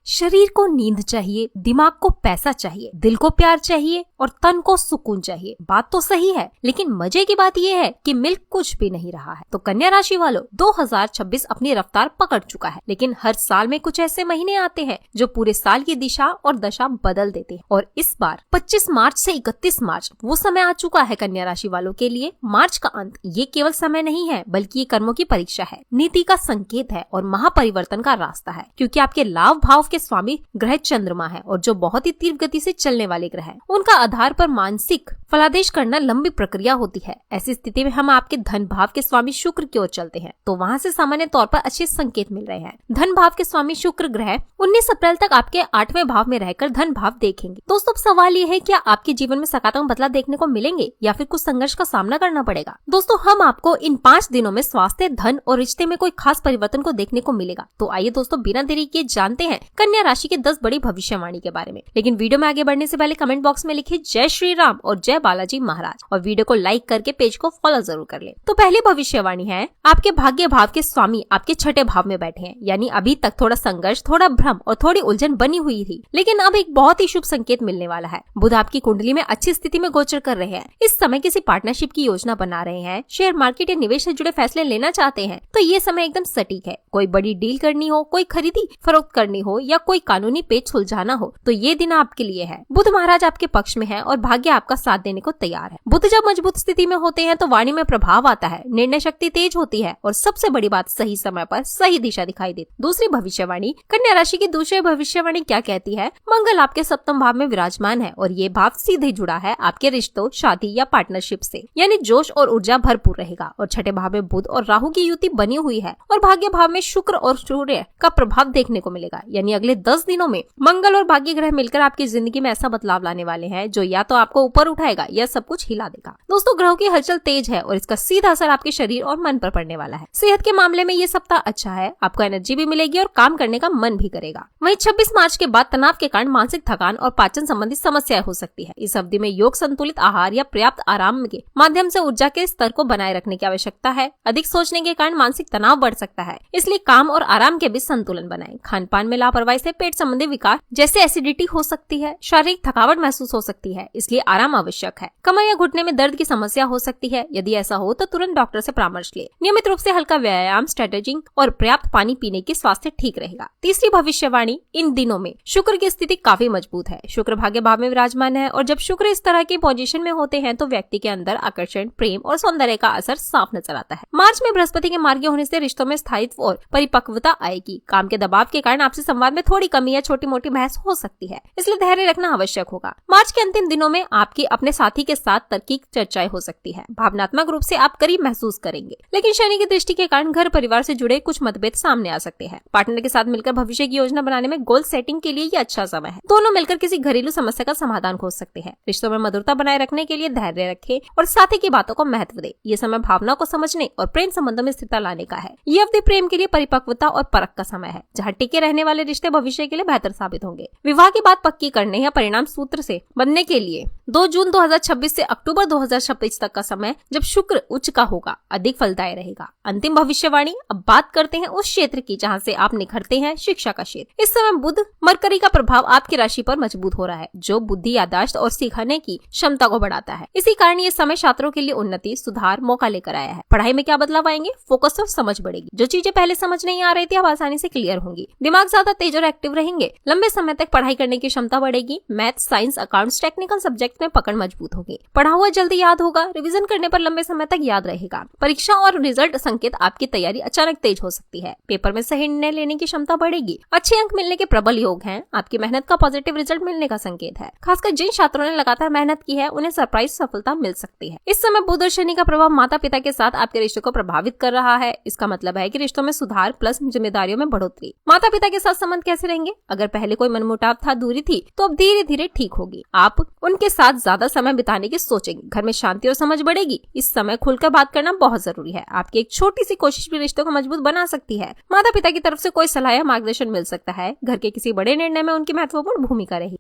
शरीर को नींद चाहिए, दिमाग को पैसा चाहिए, दिल को प्यार चाहिए और तन को सुकून चाहिए। बात तो सही है, लेकिन मजे की बात यह है कि मिल कुछ भी नहीं रहा है। तो कन्या राशि वालों, 2026 अपनी रफ्तार पकड़ चुका है, लेकिन हर साल में कुछ ऐसे महीने आते हैं जो पूरे साल की दिशा और दशा बदल देते हैं। और इस बार 25 मार्च से 31 मार्च वो समय आ चुका है कन्या राशि वालों के लिए। मार्च का अंत ये केवल समय नहीं है, बल्कि ये कर्मों की परीक्षा है, नीति का संकेत है और महापरिवर्तन का रास्ता है। क्योंकि आपके लाभ भाव के स्वामी ग्रह चंद्रमा है और जो बहुत ही तीव्र गति से चलने वाले ग्रह है, उनका आधार पर मानसिक फलादेश करना लंबी प्रक्रिया होती है। ऐसी स्थिति में हम आपके धन भाव के स्वामी शुक्र की ओर चलते हैं, तो वहाँ से सामान्य तौर पर अच्छे संकेत मिल रहे हैं। धन भाव के स्वामी शुक्र ग्रह 19 अप्रैल तक आपके 8वें भाव में रहकर धन भाव देखेंगे। दोस्तों, सवाल ये है, क्या आपके जीवन में सकारात्मक बदलाव देखने को मिलेंगे या फिर कुछ संघर्ष का सामना करना पड़ेगा? दोस्तों, हम आपको इन 5 दिनों में स्वास्थ्य, धन और रिश्ते में कोई खास परिवर्तन को देखने को मिलेगा। तो आइए दोस्तों, बिना देरी किए जानते हैं कन्या राशि के 10 बड़ी भविष्यवाणी के बारे में। लेकिन वीडियो में आगे बढ़ने से पहले कमेंट बॉक्स में लिखिए जय श्री राम और जय बालाजी महाराज और वीडियो को लाइक करके पेज को फॉलो जरूर कर ले। तो पहली भविष्यवाणी है, आपके भाग्य भाव के स्वामी आपके 6ठे भाव में बैठे हैं। यानी अभी तक थोड़ा संघर्ष, थोड़ा भ्रम और थोड़ी उलझन बनी हुई थी, लेकिन अब एक बहुत ही शुभ संकेत मिलने वाला है। बुध आपकी कुंडली में अच्छी स्थिति में गोचर कर रहे हैं। इस समय किसी पार्टनरशिप की योजना बना रहे हैं, शेयर मार्केट या निवेश से जुड़े फैसले लेना चाहते हैं, तो ये समय एकदम सटीक है। कोई बड़ी डील करनी हो, कोई खरीदी फरोख्त करनी हो या कोई कानूनी पेच सुलझाना हो, तो ये दिन आपके लिए है। बुध महाराज आपके पक्ष में है और भाग्य आपका साथ देने को तैयार है। बुध जब मजबूत स्थिति में होते हैं तो वाणी में प्रभाव आता है, निर्णय शक्ति तेज होती है और सबसे बड़ी बात, सही समय पर सही दिशा दिखाई देती। दूसरी भविष्यवाणी, कन्या राशि की दूसरी भविष्यवाणी क्या कहती है? मंगल आपके 7वें भाव में विराजमान है और ये भाव सीधे जुड़ा है आपके रिश्तों, शादी या पार्टनरशिप से। यानी जोश और ऊर्जा भरपूर रहेगा। और 6ठे भाव में बुध और राहु की युति बनी हुई है और भाग्य भाव में शुक्र और सूर्य का प्रभाव देखने को मिलेगा। यानी अगले 10 दिनों में मंगल और भाग्य ग्रह मिलकर आपकी जिंदगी में ऐसा बदलाव लाने वाले हैं जो या तो आपको ऊपर उठाएगा या सब कुछ हिला देगा। दोस्तों, ग्रहों की हलचल तेज है और इसका सीधा असर आपके शरीर और मन पर पड़ने वाला है। सेहत के मामले में ये सप्ताह अच्छा है, आपको एनर्जी भी मिलेगी और काम करने का मन भी करेगा। वहीं 26 मार्च के बाद तनाव के कारण मानसिक थकान और पाचन संबंधी समस्याएं हो सकती है। इस अवधि में योग, संतुलित आहार या पर्याप्त आराम के माध्यम से ऊर्जा के स्तर को बनाए रखने की आवश्यकता है। अधिक सोचने के कारण मानसिक तनाव बढ़ सकता है, इसलिए काम और आराम के बीच संतुलन बनाएं। खान पान में लापरवाही से पेट संबंधी विकार जैसे एसिडिटी हो सकती है, शारीरिक थकावट महसूस हो सकती है, इसलिए आराम आवश्यक है। कमर या घुटने में दर्द की समस्या हो सकती है। यदि ऐसा हो तो तुरंत डॉक्टर से परामर्श ले। नियमित रूप से हल्का व्यायाम, स्ट्रेटेजिंग और पर्याप्त पानी पीने की स्वास्थ्य ठीक रहेगा। तीसरी भविष्यवाणी, इन दिनों में शुक्र की स्थिति काफी मजबूत है। शुक्र भाग्य भाव में विराजमान है और जब शुक्र इस तरह की पोजीशन में होते हैं तो व्यक्ति के अंदर आकर्षण, प्रेम और सौंदर्य का असर साफ नजर आता है। मार्च में बृहस्पति के मार्गी होने से रिश्तों में स्थायित्व और परिपक्वता आएगी। काम के दबाव के कारण आपसी संवाद में थोड़ी कमी या छोटी मोटी बहस हो सकती है, इसलिए धैर्य रखना आवश्यक होगा। मार्च के अंतिम दिनों में आपकी अपने साथी के साथ तार्किक चर्चाएं हो सकती है। भावनात्मक रूप से आप करीब महसूस करेंगे, लेकिन शनि की दृष्टि के कारण घर परिवार से जुड़े कुछ मतभेद सामने आ सकते हैं। पार्टनर के साथ मिलकर भविष्य की योजना बनाने में गोल सेटिंग के लिए ये अच्छा समय है। दोनों मिलकर किसी घरेलू समस्या का समाधान खोज सकते हैं। रिश्तों में मधुरता बनाए रखने के लिए धैर्य रखें और साथी की बातों को महत्व दे। ये समय भावना को समझने और प्रेम संबंधों में स्थिरता लाने का है। ये अवधि प्रेम के लिए परिपक्वता और परख का समय है, जहाँ टिके रहने वाले रिश्ते भविष्य के लिए बेहतर साबित होंगे। विवाह की बात पक्की करने या परिणाम सूत्र से बनने के लिए 2 जून 2026 से अक्टूबर 2026 तक का समय, जब शुक्र उच्च का होगा, अधिक फलदायी रहेगा। अंतिम भविष्यवाणी, अब बात करते हैं उस क्षेत्र की जहां से आप निखरते हैं, शिक्षा का क्षेत्र। इस समय बुध मरकरी का प्रभाव आपकी राशि पर मजबूत हो रहा है, जो बुद्धि, याददाश्त और सीखने की क्षमता को बढ़ाता है। इसी कारण ये समय छात्रों के लिए उन्नति, सुधार, मौका लेकर आया है। पढ़ाई में क्या बदलाव आएंगे? फोकस और समझ बढ़ेगी। जो चीजें पहले समझ नहीं आ रही थी, अब आसानी से क्लियर होंगी। दिमाग ज्यादा तेज और एक्टिव रहेंगे। लंबे समय तक पढ़ाई करने की क्षमता बढ़ेगी। Math, science, accounts, technical subject में पकड़ मजबूत होगी। पढ़ा हुआ जल्दी याद होगा। रिवीजन करने पर लंबे समय तक याद रहेगा। परीक्षा और रिजल्ट संकेत आपकी तैयारी अचानक तेज हो सकती है। पेपर में सही निर्णय लेने की क्षमता बढ़ेगी। अच्छे अंक मिलने के प्रबल योग हैं। आपकी मेहनत का पॉजिटिव रिजल्ट मिलने का संकेत है। खासकर जिन छात्रों ने लगातार मेहनत की है, उन्हें सरप्राइज सफलता मिल सकती है। इस समय बुध और शनि का प्रभाव माता पिता के साथ आपके रिश्ते को प्रभावित कर रहा है। इसका मतलब है कि रिश्तों में सुधार प्लस जिम्मेदारियों में बढ़ोतरी। माता पिता के साथ संबंध कैसे रहेंगे? अगर पहले कोई मनमुटाव था, दूरी थी, तो अब धीरे धीरे ठीक होगी। आप उनके साथ ज्यादा समय बिताने की सोचेंगे। घर में शांति और समझ बढ़ेगी। इस समय खुलकर बात करना बहुत जरूरी है। आपकी एक छोटी सी कोशिश भी रिश्तों को मजबूत बना सकती है। माता पिता की तरफ से कोई सलाह या मार्गदर्शन मिल सकता है। घर के किसी बड़े निर्णय में उनकी महत्वपूर्ण भूमिका रही।